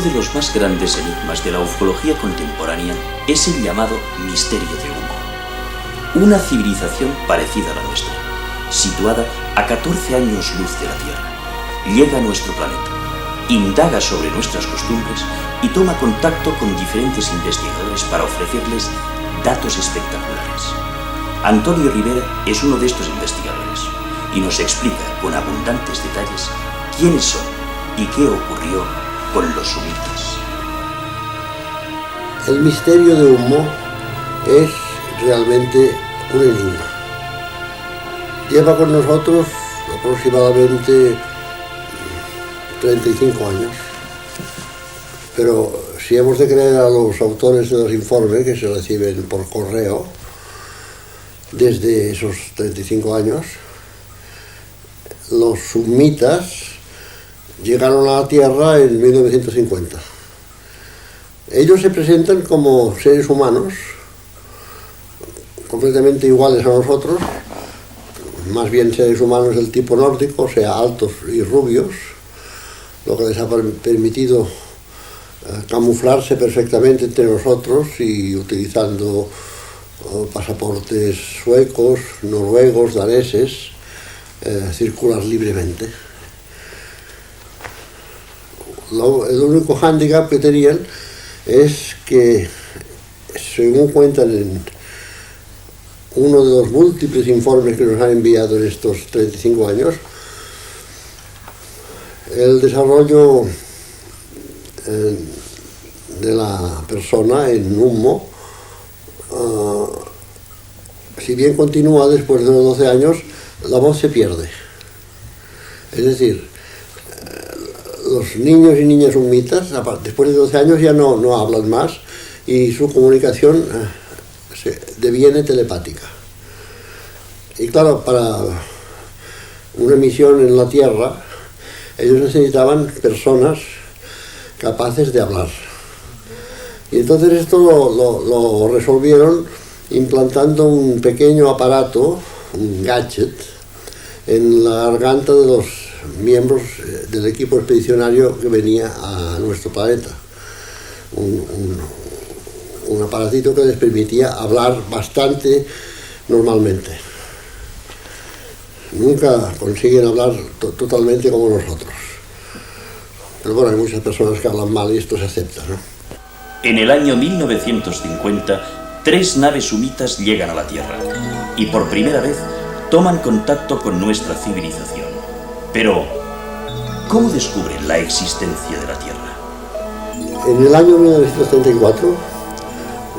de los más grandes enigmas de la ufología contemporánea es el llamado misterio de Humo. Una civilización parecida a la nuestra, situada a 14 años luz de la Tierra, llega a nuestro planeta, indaga sobre nuestras costumbres y toma contacto con diferentes investigadores para ofrecerles datos espectaculares. Antonio Rivera es uno de estos investigadores y nos explica con abundantes detalles quiénes son y qué ocurrió con los sumitas. El misterio de Humo es realmente un enigma. Lleva con nosotros aproximadamente 35 años, pero si hemos de creer a los autores de los informes que se reciben por correo, desde esos 35 años, los sumitas llegaron a la Tierra en 1950. Ellos se presentan como seres humanos, completamente iguales a nosotros, más bien seres humanos del tipo nórdico, o sea, altos y rubios, lo que les ha permitido camuflarse perfectamente entre nosotros y utilizando pasaportes suecos, noruegos, daneses, circular libremente. El único hándicap que tenían es que, según cuentan en uno de los múltiples informes que nos han enviado en estos 35 años, el desarrollo de la persona en Humo, si bien continúa después de los 12 años, la voz se pierde. Es decir, los niños y niñas humitas, después de 12 años ya no hablan más y su comunicación deviene telepática. Y claro, para una misión en la Tierra, ellos necesitaban personas capaces de hablar. Y entonces esto lo resolvieron implantando un pequeño aparato, un gadget, en la garganta de los miembros del equipo expedicionario que venía a nuestro planeta. Un aparatito que les permitía hablar bastante normalmente. Nunca consiguen hablar totalmente como nosotros. Pero bueno, hay muchas personas que hablan mal y esto se acepta, ¿no? En el año 1950, 3 naves sumitas llegan a la Tierra y por primera vez toman contacto con nuestra civilización. Pero, ¿cómo descubren la existencia de la Tierra? En el año 1934,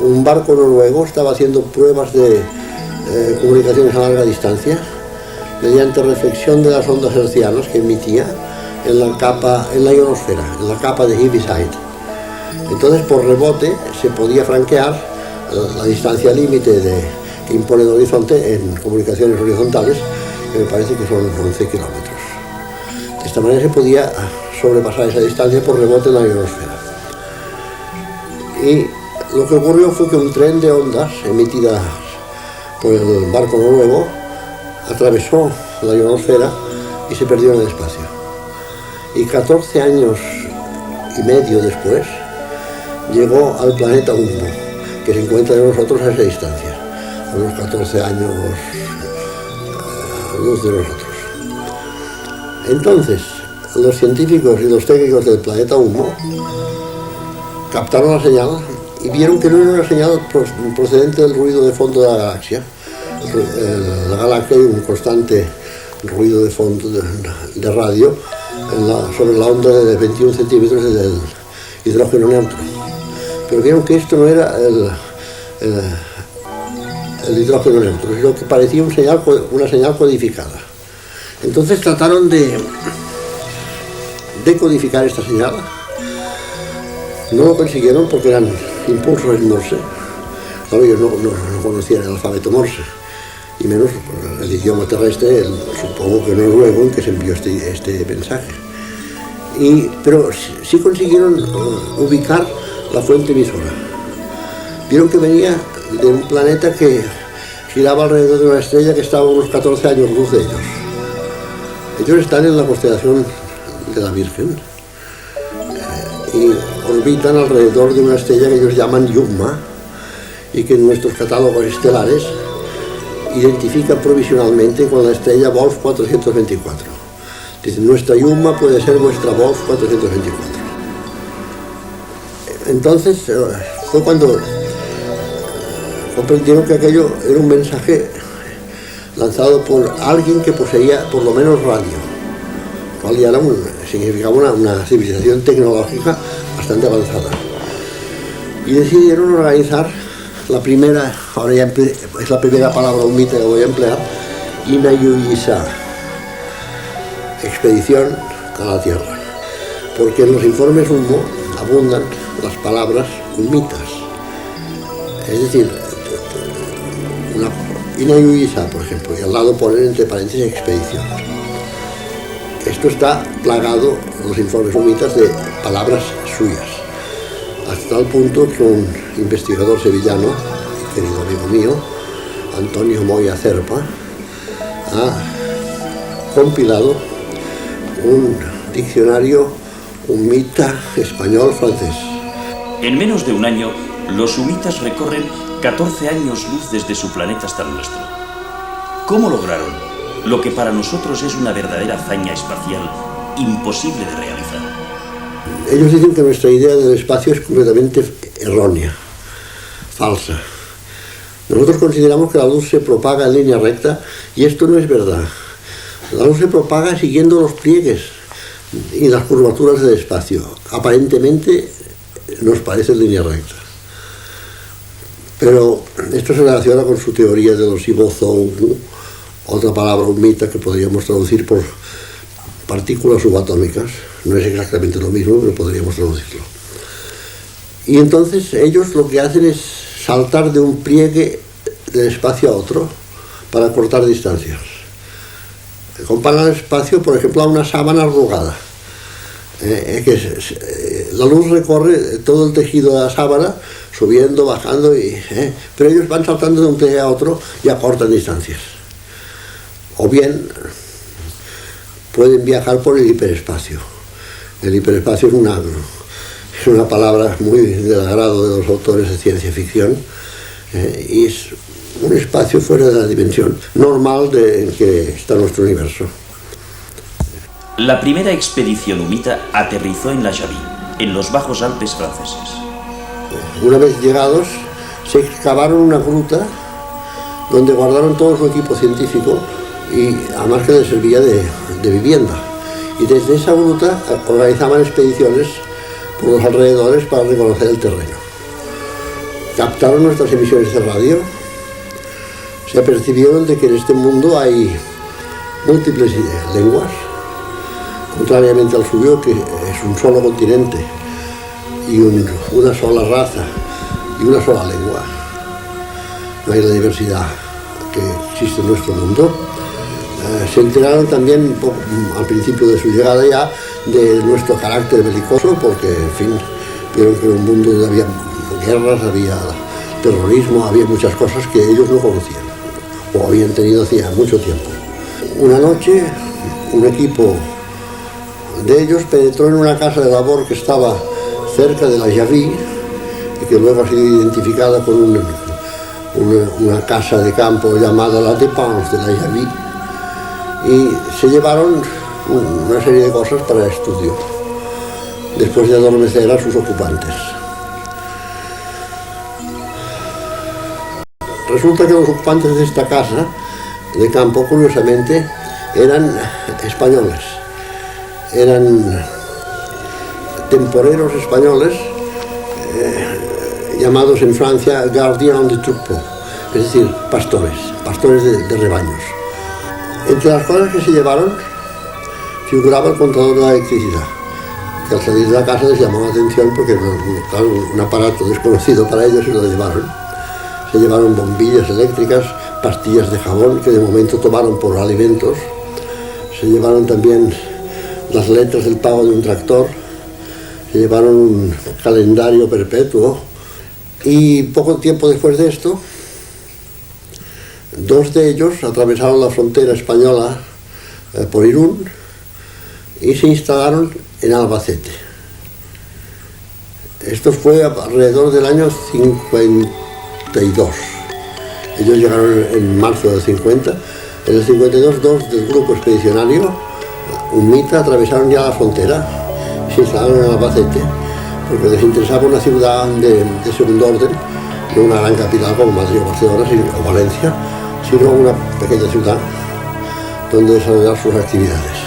un barco noruego estaba haciendo pruebas de comunicaciones a larga distancia mediante reflexión de las ondas hertzianas que emitía en la ionosfera, en la capa de Heaviside. Entonces, por rebote, se podía franquear la distancia límite que impone el horizonte en comunicaciones horizontales, que me parece que son 11 kilómetros. De esta manera se podía sobrepasar esa distancia por rebote en la ionosfera. Y lo que ocurrió fue que un tren de ondas emitidas por el barco noruego atravesó la ionosfera y se perdió en el espacio. Y 14 años y medio después llegó al planeta Humo, que se encuentra de nosotros a esa distancia, a unos 14 años luz de nosotros. Entonces, los científicos y los técnicos del planeta Humo captaron la señal y vieron que no era una señal procedente del ruido de fondo de la galaxia. La galaxia hay un constante ruido de fondo de radio sobre la onda de 21 centímetros del hidrógeno neutro. Pero vieron que esto no era el hidrógeno neutro, sino que parecía una señal codificada. Entonces trataron de decodificar esta señal. No lo consiguieron porque eran impulsos en Morse. Claro, ellos no conocían el alfabeto Morse, y menos el idioma terrestre, supongo que noruego, en que se envió este mensaje. Pero sí consiguieron ubicar la fuente emisora. Vieron que venía de un planeta que giraba alrededor de una estrella que estaba a unos 14 años luz de ellos. Ellos están en la constelación de la Virgen y orbitan alrededor de una estrella que ellos llaman Yuma y que en nuestros catálogos estelares identifican provisionalmente con la estrella Wolf 424. Dicen, nuestra Yuma puede ser vuestra Wolf 424. Entonces fue cuando comprendieron que aquello era un mensaje lanzado por alguien que poseía por lo menos radio. Radio significaba una civilización tecnológica bastante avanzada. Y decidieron organizar la primera, ahora ya es la primera palabra humita que voy a emplear, Inayuyisa, expedición a la Tierra. Porque en los informes UMO abundan las palabras humitas. Es decir, Inayuyisa, por ejemplo, y al lado ponen entre paréntesis expedición. Esto está plagado, los informes humitas, de palabras suyas, hasta tal punto que un investigador sevillano, querido amigo mío, Antonio Moya Cerpa, ha compilado un diccionario humita español-francés. En menos de un año, los humitas recorren 14 años luz desde su planeta hasta el nuestro. ¿Cómo lograron lo que para nosotros es una verdadera hazaña espacial imposible de realizar? Ellos dicen que nuestra idea del espacio es completamente errónea, falsa. Nosotros consideramos que la luz se propaga en línea recta y esto no es verdad. La luz se propaga siguiendo los pliegues y las curvaturas del espacio. Aparentemente nos parece en línea recta. Pero esto se relaciona con su teoría de los ibozou, otra palabra humita que podríamos traducir por partículas subatómicas. No es exactamente lo mismo, pero podríamos traducirlo. Y entonces ellos lo que hacen es saltar de un pliegue del espacio a otro para cortar distancias. Comparan el espacio, por ejemplo, a una sábana arrugada. La luz recorre todo el tejido de la sábana, subiendo, bajando, pero ellos van saltando de un pliegue a otro y acortan distancias. O bien pueden viajar por el hiperespacio. El hiperespacio es una palabra muy del agrado de los autores de ciencia ficción, y es un espacio fuera de la dimensión normal en que está nuestro universo. La primera expedición humita aterrizó en la Javi, en los Bajos Alpes franceses. Una vez llegados, se excavaron una gruta donde guardaron todo su equipo científico y además que les servía de vivienda. Y desde esa gruta organizaban expediciones por los alrededores para reconocer el terreno. Captaron nuestras emisiones de radio, se apercibieron de que en este mundo hay múltiples lenguas, contrariamente al suyo, que es un solo continente y una sola raza y una sola lengua. No hay la diversidad que existe en nuestro mundo. Se enteraron también al principio de su llegada ya de nuestro carácter belicoso, porque en fin, vieron que en un mundo donde había guerras, había terrorismo, había muchas cosas que ellos no conocían o habían tenido hacía mucho tiempo. Una noche un equipo de ellos penetró en una casa de labor que estaba cerca de la Javi y que luego ha sido identificada con una casa de campo llamada La Dépense de la Javi, y se llevaron una serie de cosas para estudio después de adormecer a sus ocupantes. Resulta que los ocupantes de esta casa de campo, curiosamente, eran españoles. Eran temporeros españoles llamados en Francia gardiens de troupeau, es decir, pastores de rebaños. Entre las cosas que se llevaron figuraba el contador de la electricidad, que al salir de la casa les llamó la atención porque era un aparato desconocido para ellos y lo llevaron. Se llevaron bombillas eléctricas, pastillas de jabón que de momento tomaron por alimentos. Se llevaron también las letras del pago de un tractor. Se llevaron un calendario perpetuo. Y poco tiempo después de esto, dos de ellos atravesaron la frontera española por Irún y se instalaron en Albacete. Esto fue alrededor del año 52. Ellos llegaron en marzo del 50. En el 52, dos del grupo expedicionario, UNMITA, atravesaron ya la frontera y se instalaron en Albacete, porque les interesaba una ciudad de segundo orden, no una gran capital como Madrid o Barcelona o Valencia, sino una pequeña ciudad donde desarrollar sus actividades.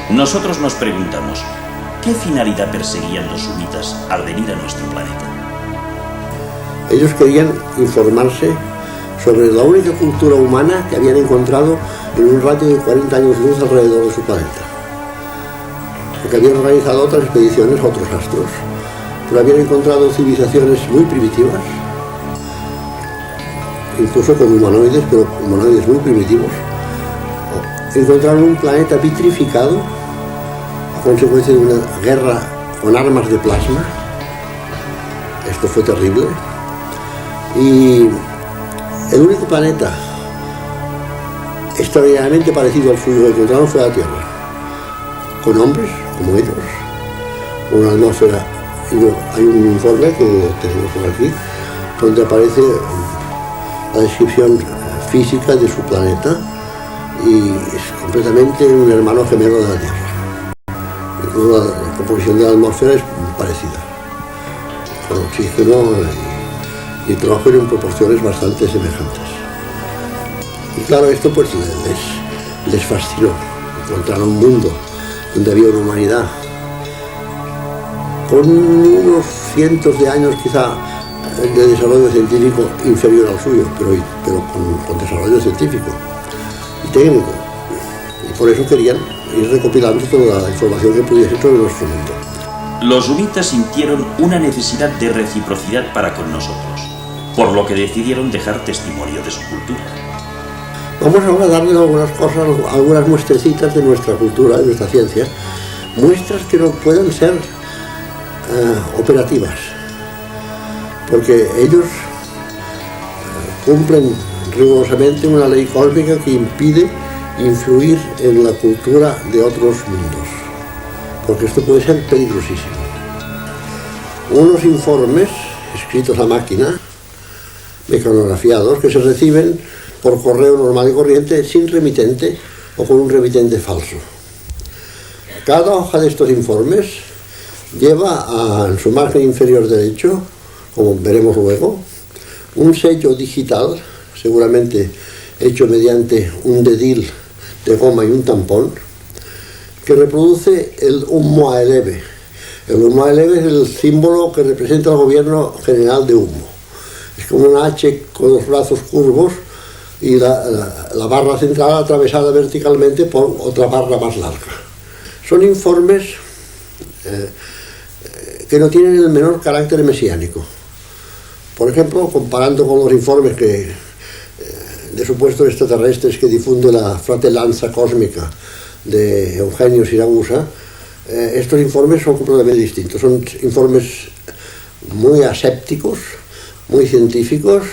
Nosotros nos preguntamos, ¿qué finalidad perseguían los UNMITAs al venir a nuestro planeta? Ellos querían informarse sobre la única cultura humana que habían encontrado en un radio de 40 años luz alrededor de su planeta. Porque habían organizado otras expediciones a otros astros, pero habían encontrado civilizaciones muy primitivas, incluso con humanoides, pero humanoides muy primitivos. Encontraron un planeta vitrificado a consecuencia de una guerra con armas de plasma. Esto fue terrible. Y el único planeta extraordinariamente parecido al suyo que encontraron fue la Tierra, con hombres como ellos, con una atmósfera. Hay un informe que tenemos por aquí donde aparece la descripción física de su planeta y es completamente un hermano gemelo de la Tierra. Incluso la composición de la atmósfera es parecida, con oxígeno y nitrógeno en proporciones bastante semejantes. Y claro, esto pues les fascinó. Encontraron un mundo donde había una humanidad con unos cientos de años quizá de desarrollo científico inferior al suyo, pero con desarrollo científico y técnico. Y por eso querían ir recopilando toda la información que pudiese sobre nuestro mundo. Los UNMITAs sintieron una necesidad de reciprocidad para con nosotros, por lo que decidieron dejar testimonio de su cultura. Vamos ahora a darle algunas cosas, algunas muestrecitas de nuestra cultura, de nuestra ciencia, muestras que no puedan ser operativas, porque ellos cumplen rigurosamente una ley cósmica que impide influir en la cultura de otros mundos, porque esto puede ser peligrosísimo. Unos informes escritos a máquina, mecanografiados, que se reciben por correo normal y corriente, sin remitente o con un remitente falso. Cada hoja de estos informes lleva en su margen inferior derecho, como veremos luego, un sello digital, seguramente hecho mediante un dedil de goma y un tampón, que reproduce el Humo Eleve. El Humo Eleve es el símbolo que representa el gobierno general de Humo. Es como una H con los brazos curvos y la barra central atravesada verticalmente por otra barra más larga. Son informes que no tienen el menor carácter mesiánico. Por ejemplo, comparando con los informes de supuestos extraterrestres que difunde la Fratellanza Cósmica de Eugenio Siragusa, estos informes son completamente distintos. Son informes muy asépticos, muy científicos,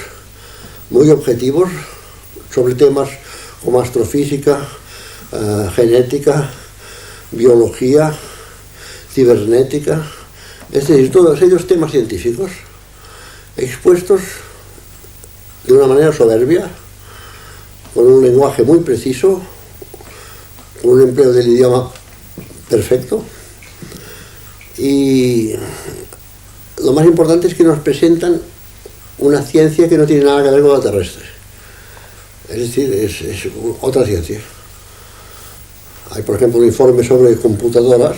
muy objetivos, sobre temas como astrofísica, genética, biología, cibernética, es decir, todos ellos temas científicos, expuestos de una manera soberbia, con un lenguaje muy preciso, con un empleo del idioma perfecto, y lo más importante es que nos presentan una ciencia que no tiene nada que ver con la terrestre. Es decir, es otra ciencia. Hay, por ejemplo, un informe sobre computadoras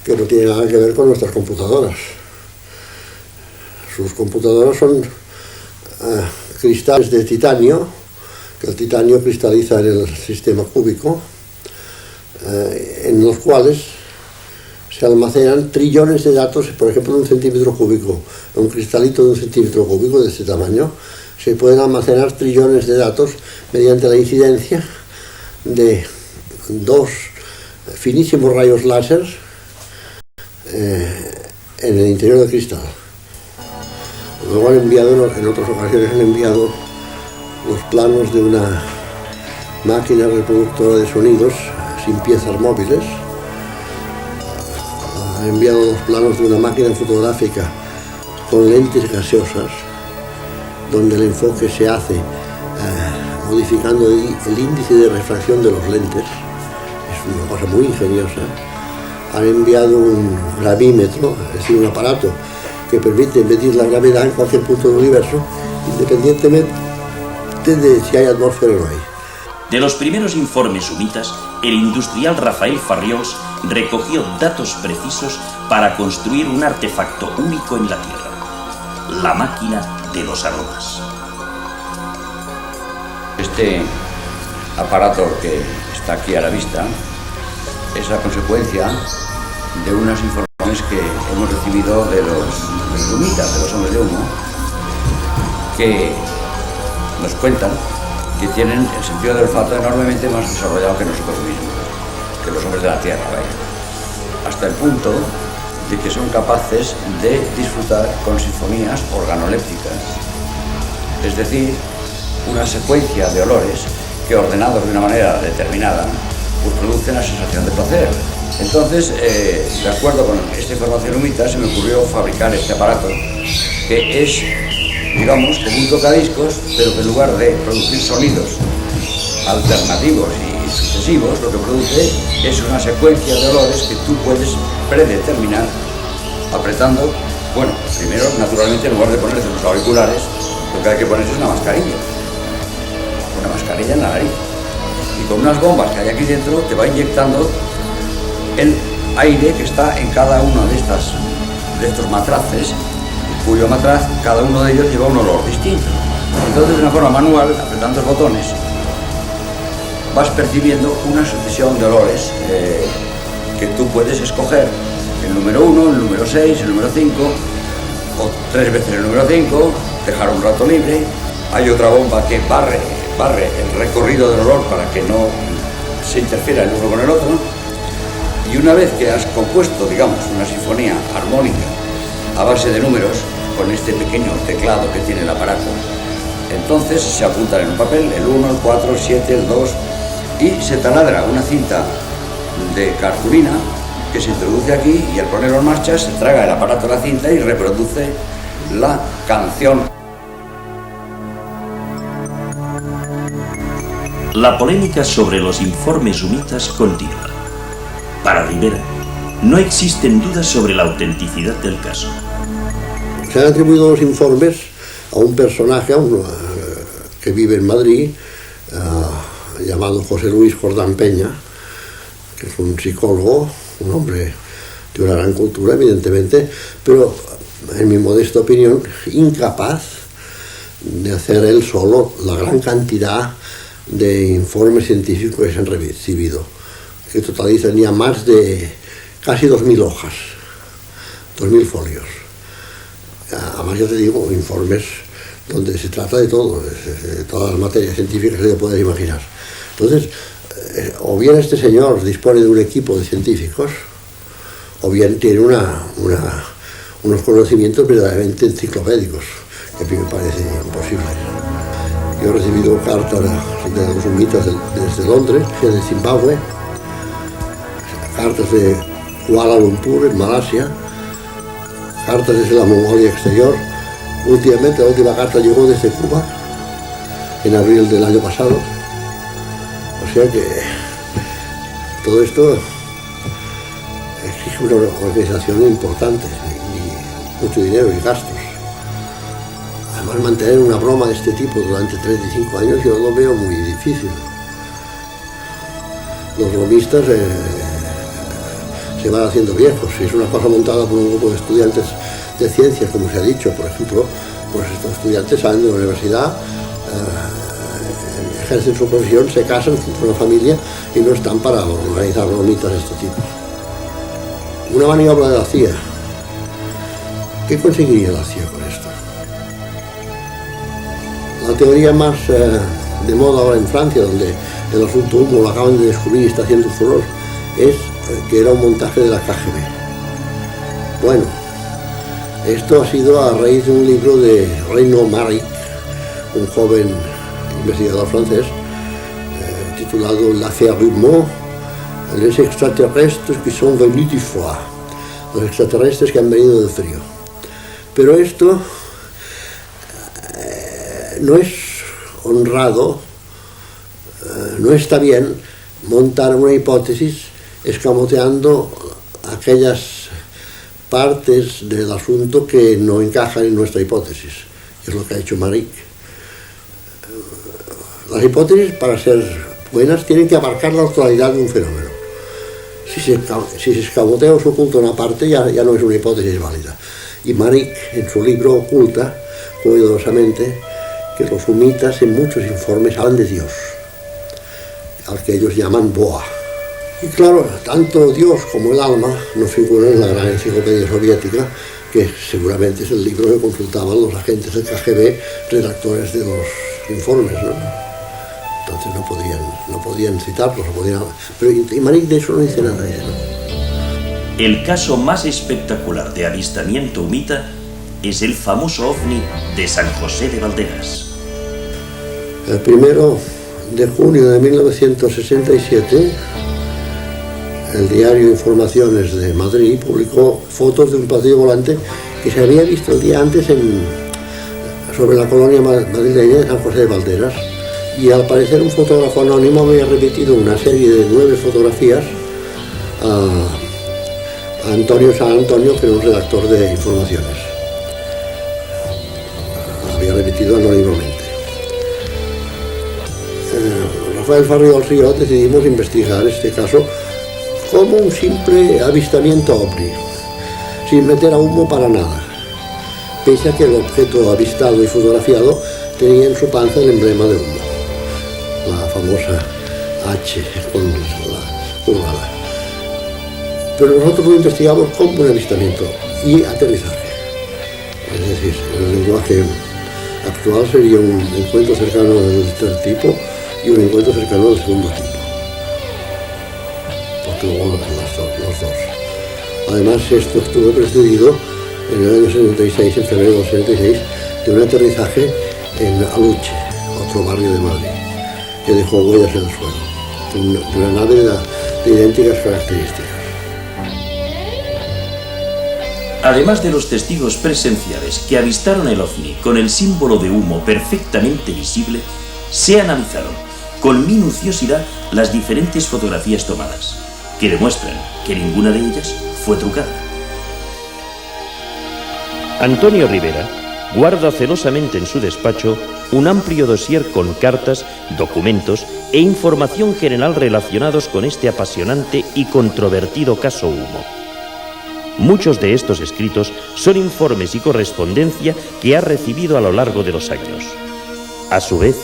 que no tiene nada que ver con nuestras computadoras. Sus computadoras son cristales de titanio, que el titanio cristaliza en el sistema cúbico, en los cuales se almacenan trillones de datos, por ejemplo, de un centímetro cúbico. Un cristalito de un centímetro cúbico de este tamaño, se pueden almacenar trillones de datos mediante la incidencia de dos finísimos rayos láser en el interior del cristal. Luego han enviado, en otras ocasiones han enviado los planos de una máquina reproductora de sonidos sin piezas móviles, ha enviado los planos de una máquina fotográfica con lentes gaseosas, donde el enfoque se hace modificando el índice de refracción de los lentes. Es una cosa muy ingeniosa. Han enviado un gravímetro, es decir, un aparato que permite medir la gravedad en cualquier punto del universo, independientemente de si hay atmósfera o no hay. De los primeros informes sumitas, el industrial Rafael Farriols recogió datos precisos para construir un artefacto único en la Tierra: la máquina de los aromas. Este aparato que está aquí a la vista es la consecuencia de unas informaciones que hemos recibido de los sumitas, de los hombres de humo, que nos cuentan que tienen el sentido del olfato enormemente más desarrollado que nosotros mismos, que los hombres de la Tierra, hasta el punto de que son capaces de disfrutar con sinfonías organolépticas, es decir, una secuencia de olores que, ordenados de una manera determinada, pues producen la sensación de placer. Entonces, de acuerdo con esta información humita, se me ocurrió fabricar este aparato, que es, digamos, como un tocadiscos, pero que en lugar de producir sonidos alternativos y sucesivos, lo que produce es una secuencia de olores que tú puedes predeterminar apretando. Bueno, primero, naturalmente, en lugar de ponerse los auriculares, lo que hay que ponerse es una mascarilla en la nariz, y con unas bombas que hay aquí dentro te va inyectando el aire que está en cada uno de estos matraces, cuyo matraz, cada uno de ellos lleva un olor distinto. Entonces, de una forma manual, apretando los botones, vas percibiendo una sucesión de olores que tú puedes escoger: el número 1, el número 6, el número 5, o 3 veces el número 5, dejar un rato libre. Hay otra bomba que barre el recorrido del olor para que no se interfiera el uno con el otro. Y una vez que has compuesto, digamos, una sinfonía armónica a base de números, con este pequeño teclado que tiene el aparato, entonces se apuntan en un papel el 1, el 4, el 7, el 2, y se taladra una cinta de cartulina que se introduce aquí, y al ponerlo en marcha se traga el aparato a la cinta y reproduce la canción. La polémica sobre los informes sumitas continúa. Para Ribera, no existen dudas sobre la autenticidad del caso. Se han atribuido los informes a un personaje que vive en Madrid, llamado José Luis Jordán Peña, que es un psicólogo, un hombre de una gran cultura, evidentemente, pero, en mi modesta opinión, incapaz de hacer él solo la gran cantidad de informes científicos que se han recibido, que totalizan ya más de casi 2.000 hojas, 2.000 folios. Además, ya te digo, informes donde se trata de todo, de todas las materias científicas que se puedes imaginar. Entonces, o bien este señor dispone de un equipo de científicos, o bien tiene unos conocimientos verdaderamente enciclopédicos, que a mí me parece imposible. Yo he recibido cartas de los sumitas desde Londres, de Zimbabue, cartas de Kuala Lumpur, en Malasia, cartas desde la Mongolia exterior. Últimamente, la última carta llegó desde Cuba, en abril del año pasado. O sea que todo esto exige una organización importante y mucho dinero y gastos. Además, mantener una broma de este tipo durante 35 años yo lo veo muy difícil. Los bromistas se van haciendo viejos. Si es una cosa montada por un grupo de estudiantes de ciencias, como se ha dicho, por ejemplo, pues estos estudiantes salen de la universidad, ejercen su profesión, se casan, tienen una familia y no están para organizar bromitas de este tipo. Una maniobra de la CIA. ¿Qué conseguiría la CIA con esto? La teoría más de moda ahora en Francia, donde el asunto humo lo acaban de descubrir y está haciendo furor, es que era un montaje de la KGB. Bueno, esto ha sido a raíz de un libro de Renaud Maric, un joven investigador francés, titulado L'affaire Humeau, les extraterrestres qui sont venus du foie, los extraterrestres que han venido del frío. Pero esto no es honrado, no está bien montar una hipótesis escamoteando aquellas partes del asunto que no encajan en nuestra hipótesis. Es lo que ha hecho Maric. Las hipótesis, para ser buenas, tienen que abarcar la totalidad de un fenómeno. Si se escamotea o se oculta una parte, ya no es una hipótesis válida. Y Maric, en su libro, oculta cuidadosamente que los humitas en muchos informes hablan de Dios, al que ellos llaman Boa. Y claro, tanto Dios como el alma no figuran en la gran enciclopedia soviética, que seguramente es el libro que consultaban los agentes del KGB, redactores de los informes, ¿no? Entonces no podían citarlos, pero Maric de eso no dice nada. ¿No? El caso más espectacular de avistamiento humita es el famoso ovni de San José de Valderas. El 1 de junio de 1967, el diario Informaciones de Madrid publicó fotos de un platillo volante que se había visto el día antes sobre la colonia madrileña de San José de Valderas, y al parecer un fotógrafo anónimo había repetido una serie de 9 fotografías a Antonio San Antonio, que era un redactor de Informaciones. Había repetido anónimamente. Rafael Farrigol Riot decidimos investigar este caso como un simple avistamiento ovni, sin meter a humo para nada, pese a que el objeto avistado y fotografiado tenía en su panza el emblema de humo, la famosa H con la curvada. Pero nosotros lo investigamos como un avistamiento y aterrizaje. Es decir, el lenguaje actual sería un encuentro cercano del tercer tipo y un encuentro cercano del segundo tipo. Porque hubo los dos. Además, esto estuvo precedido en el año 76, en febrero del 76, de un aterrizaje en Aluche, otro barrio de Madrid, que dejó huellas en el suelo, de una nave de idénticas características. Además de los testigos presenciales que avistaron el ovni con el símbolo de humo perfectamente visible, se analizaron con minuciosidad las diferentes fotografías tomadas, que demuestran que ninguna de ellas fue trucada. Antonio Rivera guarda celosamente en su despacho un amplio dossier con cartas, documentos e información general relacionados con este apasionante y controvertido caso Humo. Muchos de estos escritos son informes y correspondencia que ha recibido a lo largo de los años. A su vez,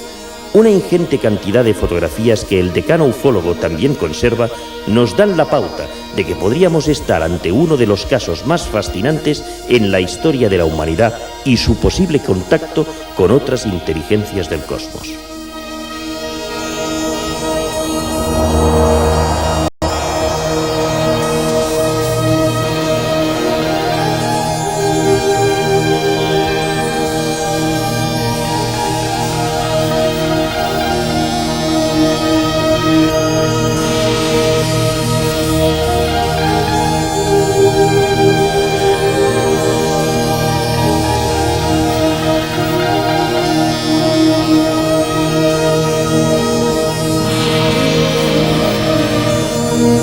una ingente cantidad de fotografías que el decano ufólogo también conserva nos dan la pauta de que podríamos estar ante uno de los casos más fascinantes en la historia de la humanidad y su posible contacto con otras inteligencias del cosmos.